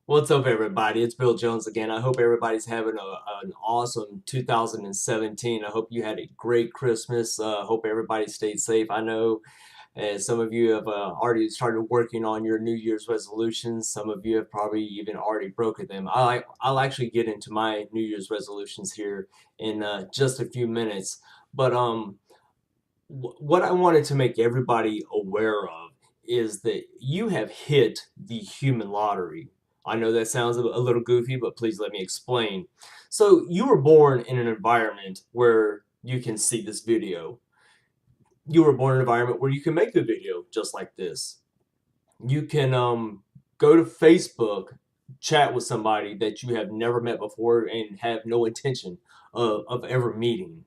What's up, everybody? It's Bill Jones again. I hope everybody's having an awesome 2017. I hope you had a great Christmas. Hope everybody stayed safe. I know some of you have already started working on your New Year's resolutions. Some of you have probably even already broken them. I'll actually get into my New Year's resolutions here in just a few minutes. But what I wanted to make everybody aware of is that you have hit the human lottery. I know that sounds a little goofy, but please let me explain. So, you were born in an environment where you can see this video. You were born in an environment where you can make a video just like this. You can go to Facebook, chat with somebody that you have never met before and have no intention of ever meeting.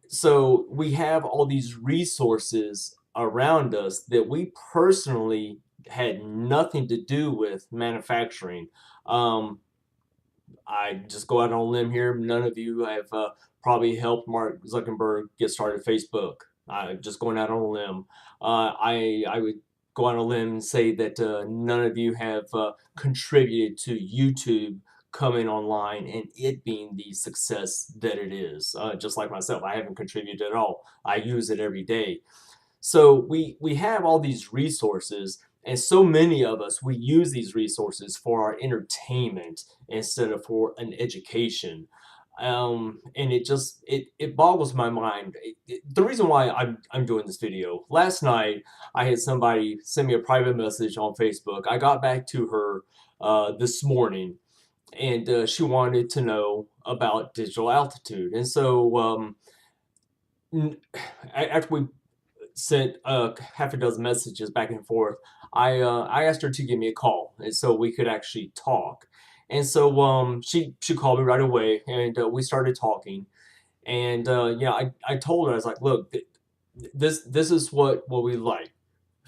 So we have all these resources around us that we personally had nothing to do with manufacturing. Um, I just go out on a limb here. None of you have probably helped Mark Zuckerberg get started Facebook. Just going out on a limb. I would go on a limb and say that none of you have contributed to YouTube coming online and it being the success that it is. Just like myself, I haven't contributed at all. I use it every day. So we have all these resources, and so many of us we use these resources for our entertainment instead of for an education. And it boggles my mind. The reason why I'm doing this video. Last night I had somebody send me a private message on Facebook. I got back to her this morning, and she wanted to know about digital altitude. And so after we sent half a dozen messages back and forth, I asked her to give me a call, and so we could actually talk. And so she called me right away, and we started talking. And I told her, I was like, look, this is what we like.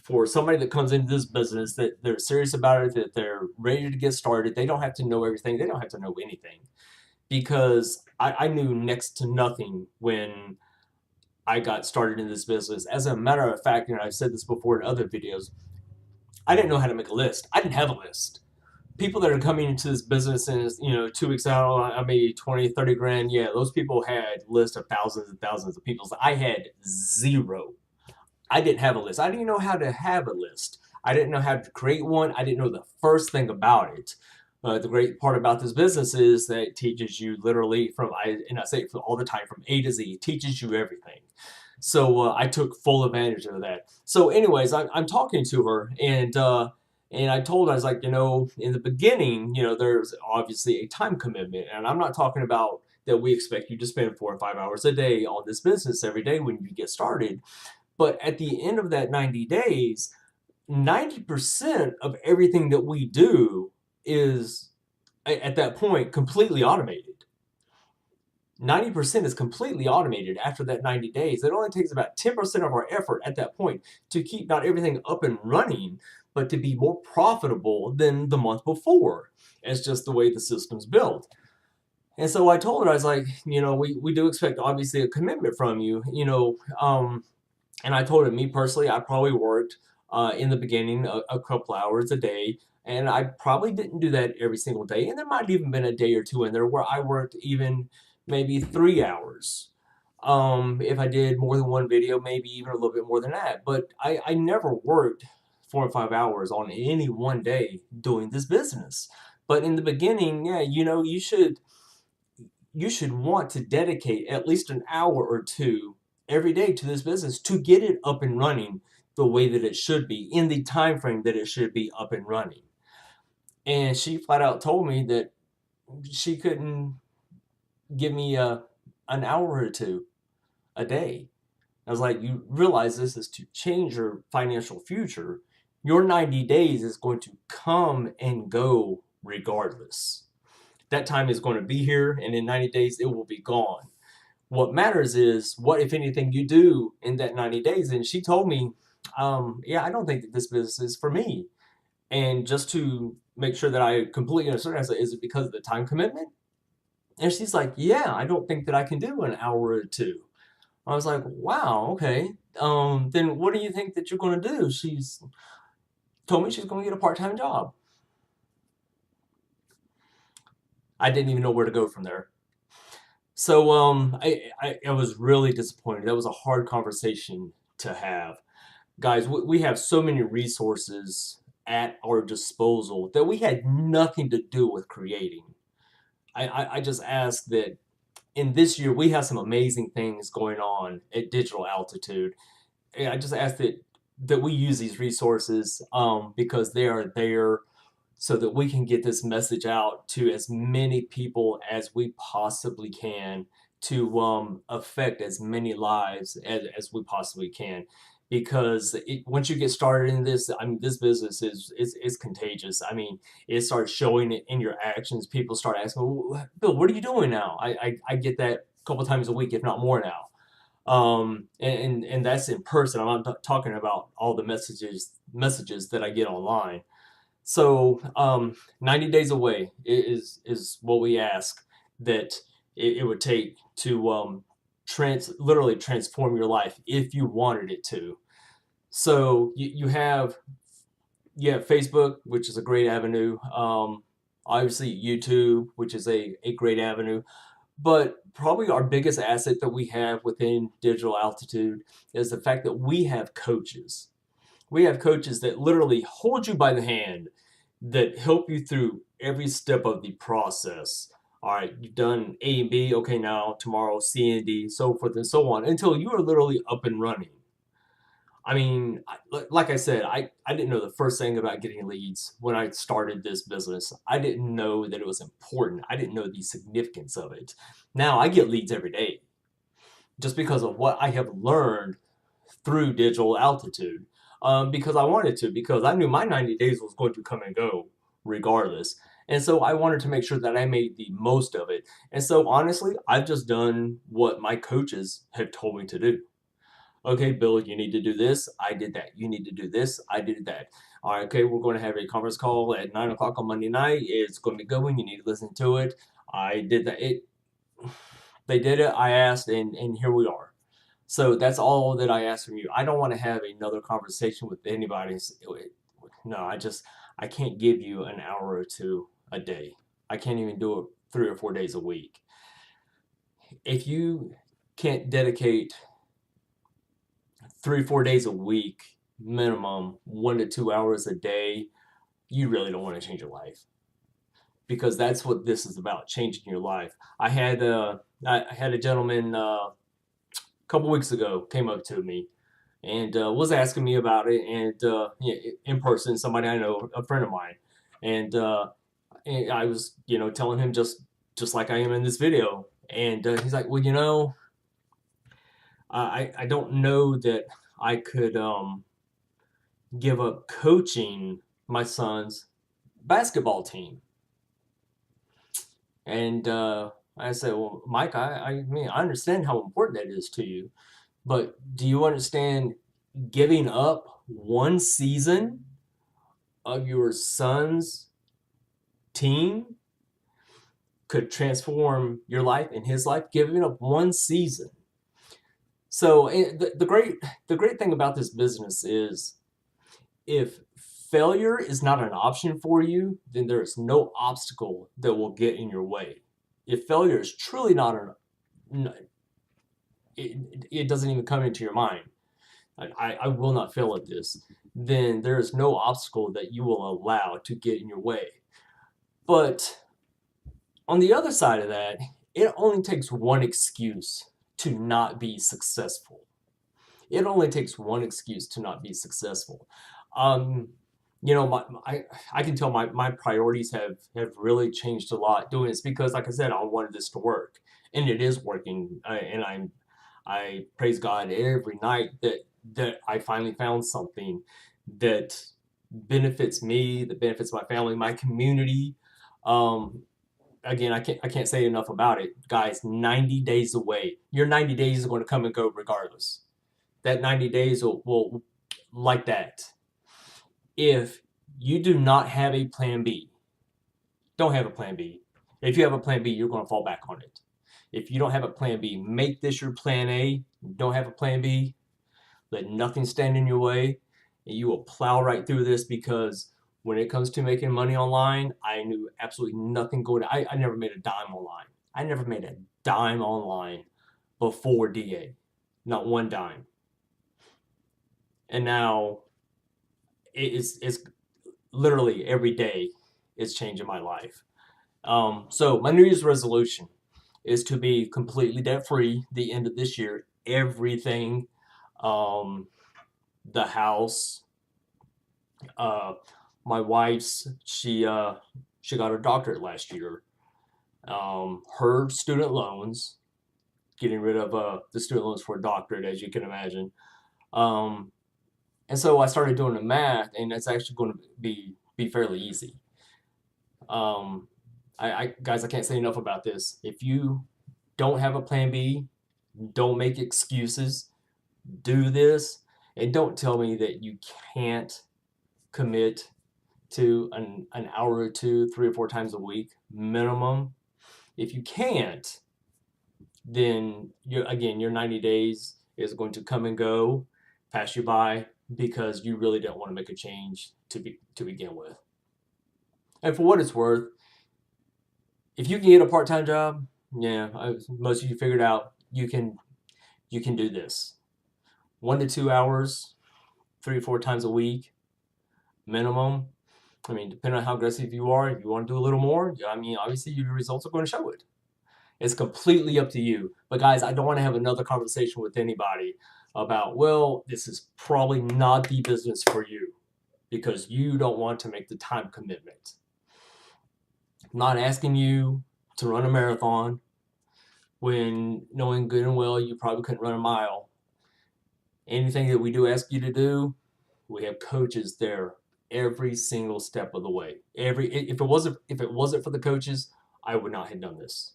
For somebody that comes into this business, that they're serious about it, that they're ready to get started, they don't have to know everything, they don't have to know anything. Because I knew next to nothing when I got started in this business. As a matter of fact, I've said this before in other videos, I didn't know how to make a list. I didn't have a list. People that are coming into this business and 2 weeks out, I made 20, 30 grand. Yeah, those people had lists of thousands and thousands of people. I had zero. I didn't have a list. I didn't even know how to have a list. I didn't know how to create one. I didn't know the first thing about it. The great part about this business is that it teaches you literally and I say it all the time, from A to Z. It teaches you everything. So I took full advantage of that. So, anyways, I'm talking to her, and I told her, I was like, in the beginning, there's obviously a time commitment, and I'm not talking about that we expect you to spend 4 or 5 hours a day on this business every day when you get started. But at the end of that 90 days, 90% of everything that we do is at that point completely automated. 90% is completely automated after that 90 days. It only takes about 10% of our effort at that point to keep not everything up and running, but to be more profitable than the month before. It's just the way the system's built. And so I told her, I was like, we do expect obviously a commitment from you, and I told her, me personally, I probably worked in the beginning a couple hours a day. And I probably didn't do that every single day. And there might have even been a day or two in there where I worked even maybe 3 hours. If I did more than one video, maybe even a little bit more than that. But I never worked 4 or 5 hours on any one day doing this business. But in the beginning, yeah, you should want to dedicate at least an hour or two every day to this business to get it up and running the way that it should be in the time frame that it should be up and running. And she flat out told me that she couldn't give me an hour or two a day. I was like, you realize this is to change your financial future. Your 90 days is going to come and go regardless. That time is going to be here, and in 90 days, it will be gone. What matters is what, if anything, you do in that 90 days. And she told me, yeah, I don't think that this business is for me. And just to make sure that I completely understood, I said, is it because of the time commitment? And she's like, yeah, I don't think that I can do an hour or two. I was like, wow, okay. Then what do you think that you're going to do? She's told me she's going to get a part-time job. I didn't even know where to go from there. So I was really disappointed. That was a hard conversation to have. Guys, we have so many resources at our disposal that we had nothing to do with creating. I just ask that in this year we have some amazing things going on at Digital Altitude. And I just ask that we use these resources because they are there so that we can get this message out to as many people as we possibly can to affect as many lives as we possibly can. Because once you get started in this, I mean, this business is contagious. I mean, it starts showing it in your actions. People start asking, "Well, Bill, what are you doing now?" I get that a couple times a week, if not more now. And that's in person. I'm not talking about all the messages that I get online. So 90 days away is what we ask that it would take to literally transform your life if you wanted it to. So you have Facebook, which is a great avenue. Obviously YouTube, which is a great avenue. But probably our biggest asset that we have within Digital Altitude is the fact that we have coaches. We have coaches that literally hold you by the hand, that help you through every step of the process. All right, you've done A and B. Okay, now tomorrow C and D, so forth and so on, until you are literally up and running. I mean, like I said, I didn't know the first thing about getting leads when I started this business. I didn't know that it was important. I didn't know the significance of it. Now I get leads every day just because of what I have learned through Digital Altitude. Because I wanted to, because I knew my 90 days was going to come and go regardless. And so I wanted to make sure that I made the most of it. And so honestly, I've just done what my coaches have told me to do. Okay, Bill, you need to do this. I did that. You need to do this. I did that. All right, okay, we're going to have a conference call at 9 o'clock on Monday night. It's going to be going. You need to listen to it. I did that. They did it. I asked, and here we are. So that's all that I ask from you. I don't want to have another conversation with anybody. No, I can't give you an hour or two a day. I can't even do it 3 or 4 days a week. If you can't dedicate 3 or 4 days a week, minimum 1 to 2 hours a day, you really don't want to change your life, because that's what this is about, changing your life. I had a gentleman a couple weeks ago came up to me and was asking me about it, and yeah, in person, somebody I know, a friend of mine, and, and I was telling him just like I am in this video, and he's like, well, I don't know that I could give up coaching my son's basketball team. And I said, well, Mike, I mean, I understand how important that is to you, but do you understand giving up one season of your son's team could transform your life and his life? Giving up one season. So the great thing about this business is, if failure is not an option for you, then there is no obstacle that will get in your way. If failure is truly not it doesn't even come into your mind. I will not fail at this. Then there is no obstacle that you will allow to get in your way. But on the other side of that, it only takes one excuse to not be successful. It only takes one excuse to not be successful. Um, I can tell my priorities have really changed a lot doing this, because, like I said, I wanted this to work, and it is working. And I praise God every night that I finally found something that benefits me, that benefits my family, my community. Um, Again, I can't say enough about it, guys. 90 days away. Your 90 days is going to come and go regardless. That 90 days will like that. If you do not have a plan B, don't have a plan B. If you have a plan B, you're going to fall back on it. If you don't have a plan B, make this your plan A. Don't have a plan B, let nothing stand in your way, and you will plow right through this, because When it comes to making money online, I knew absolutely nothing going. I never made a dime online. I never made a dime online before DA, not one dime. And now it's literally every day is changing my life. So my New Year's resolution is to be completely debt free the end of this year. Everything, um, the house, uh, my wife's, she got her doctorate last year. Her student loans, getting rid of the student loans for a doctorate, as you can imagine. Um, and so I started doing the math, and it's actually going to be fairly easy. Um, guys, I can't say enough about this. If you don't have a plan B, don't make excuses. Do this, and don't tell me that you can't commit to an hour or two, 3 or 4 times a week minimum. If you can't, then your 90 days is going to come and go, pass you by, because you really don't want to make a change to begin with. And for what it's worth, if you can get a part-time job, yeah, most of you figured out you can do this. 1 to 2 hours, 3 or 4 times a week minimum. I mean, depending on how aggressive you are, if you want to do a little more, I mean, obviously your results are going to show it. It's completely up to you. But guys, I don't want to have another conversation with anybody about, well, this is probably not the business for you because you don't want to make the time commitment. I'm not asking you to run a marathon when knowing good and well you probably couldn't run a mile. Anything that we do ask you to do, we have coaches there every single step of the way. If it wasn't for the coaches, I would not have done this.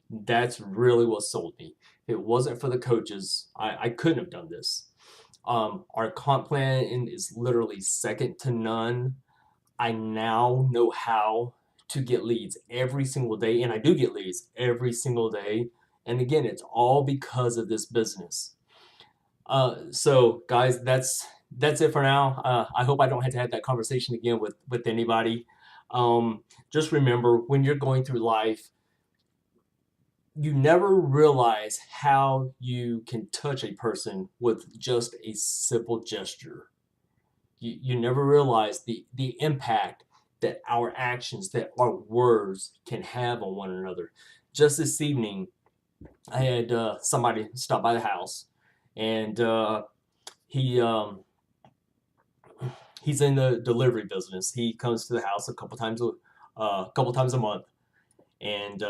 That's really what sold me. If it wasn't for the coaches, I couldn't have done this. Our comp plan is literally second to none. I now know how to get leads every single day, and I do get leads every single day. And again, it's all because of this business. So guys, that's it for now. I hope I don't have to have that conversation again with anybody. Just remember, when you're going through life, you never realize how you can touch a person with just a simple gesture. You never realize the impact that our actions, that our words can have on one another. Just this evening, I had somebody stop by the house, and he he's in the delivery business. He comes to the house a couple times a month, and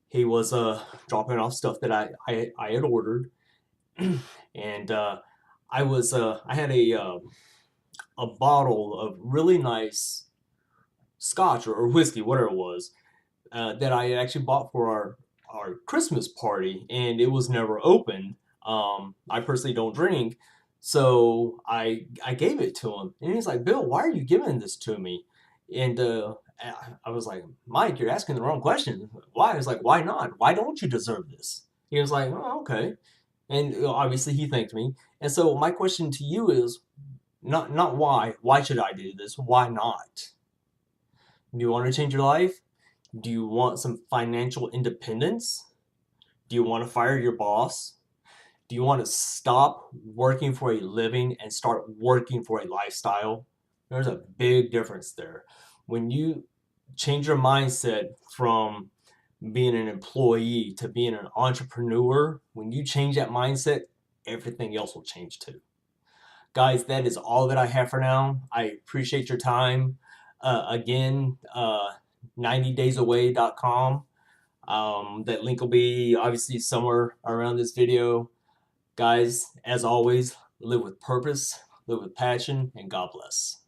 he was dropping off stuff that I had ordered, and I had a bottle of really nice scotch or whiskey, whatever it was, that I had actually bought for our Christmas party, and it was never opened. I personally don't drink, so I gave it to him, and he's like, "Bill, why are you giving this to me?" And I was like, "Mike, you're asking the wrong question. Why?" I was like, "Why not? Why don't you deserve this?" He was like, "Oh, okay." And obviously he thanked me. And so my question to you is not why. Why should I do this? Why not? Do you want to change your life? Do you want some financial independence? Do you want to fire your boss? Do you want to stop working for a living and start working for a lifestyle? There's a big difference there. When you change your mindset from being an employee to being an entrepreneur, when you change that mindset, everything else will change too. Guys, that is all that I have for now. I appreciate your time. Again, 90daysaway.com. That link will be obviously somewhere around this video. Guys, as always, live with purpose, live with passion, and God bless.